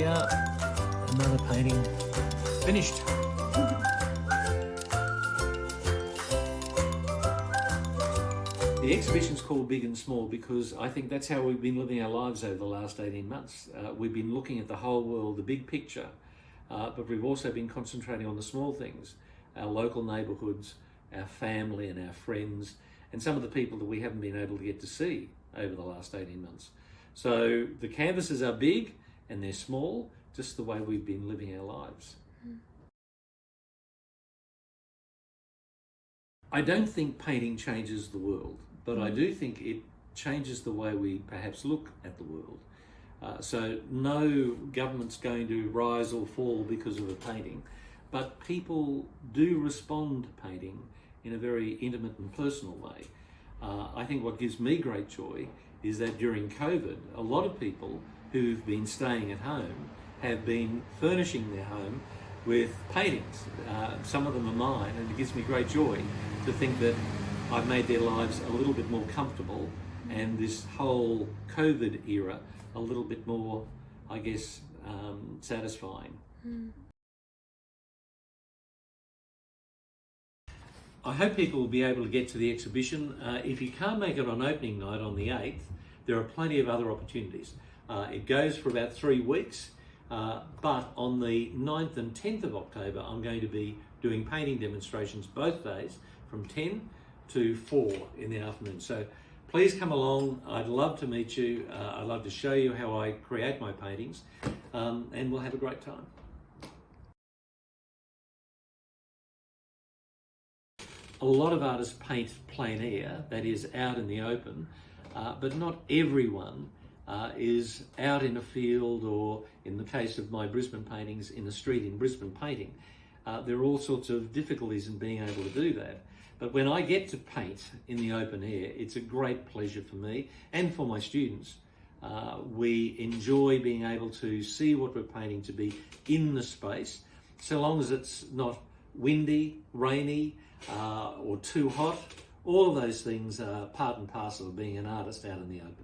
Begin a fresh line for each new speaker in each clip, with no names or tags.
we are, another painting finished. The exhibition's called Big and Small because I think that's how we've been living our lives over the last 18 months. We've been looking at the whole world, the big picture, but we've also been concentrating on the small things, our local neighbourhoods, our family and our friends, and some of the people that we haven't been able to get to see over the last 18 months. So the canvases are big and they're small, just the way we've been living our lives. I don't think painting changes the world, but I do think it changes the way we perhaps look at the world. So no government's going to rise or fall because of a painting, but people do respond to painting in a very intimate and personal way. I think what gives me great joy is that during COVID, a lot of people who've been staying at home have been furnishing their home with paintings. Some of them are mine, and it gives me great joy to think that I've made their lives a little bit more comfortable and this whole COVID era a little bit more, I guess, satisfying. I hope people will be able to get to the exhibition. If you can't make it on opening night on the 8th, there are plenty of other opportunities. It goes for about 3 weeks, but on the 9th and 10th of October, I'm going to be doing painting demonstrations both days from 10 to 4 in the afternoon. So please come along. I'd love to meet you. I'd love to show you how I create my paintings, and we'll have a great time. A lot of artists paint plein air, that is out in the open, but not everyone is out in a field or, in the case of my Brisbane paintings, in the street in Brisbane painting. There are all sorts of difficulties in being able to do that. But when I get to paint in the open air, it's a great pleasure for me and for my students. We enjoy being able to see what we're painting to be in the space, so long as it's not windy, rainy, or too hot. All of those things are part and parcel of being an artist out in the open.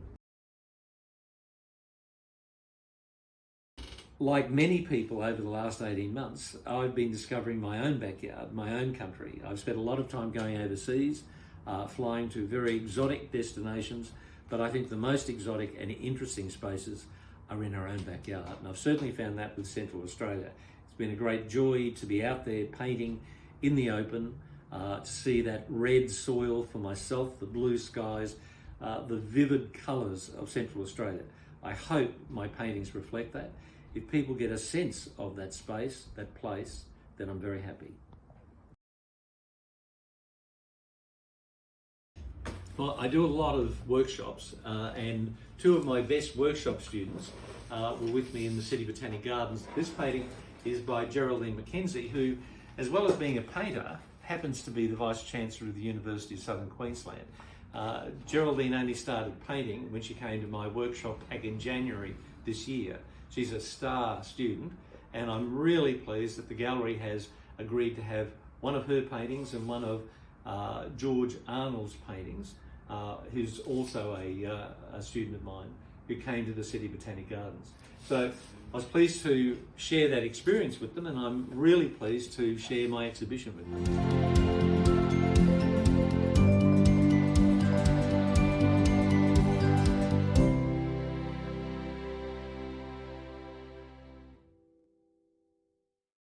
Like many people over the last 18 months, I've been discovering my own backyard, my own country. I've spent a lot of time going overseas, flying to very exotic destinations, but I think the most exotic and interesting spaces are in our own backyard. And I've certainly found that with Central Australia. It's been a great joy to be out there painting in the open, to see that red soil for myself, the blue skies, the vivid colours of Central Australia. I hope my paintings reflect that. If people get a sense of that space, that place, then I'm very happy. Well, I do a lot of workshops, and 2 of my best workshop students were with me in the City Botanic Gardens. This painting is by Geraldine Mackenzie, who, as well as being a painter, happens to be the Vice-Chancellor of the University of Southern Queensland. Geraldine only started painting when she came to my workshop back in January this year. She's a star student, and I'm really pleased that the gallery has agreed to have one of her paintings and one of George Arnold's paintings, who's also a student of mine, who came to the City Botanic Gardens. So I was pleased to share that experience with them, and I'm really pleased to share my exhibition with them.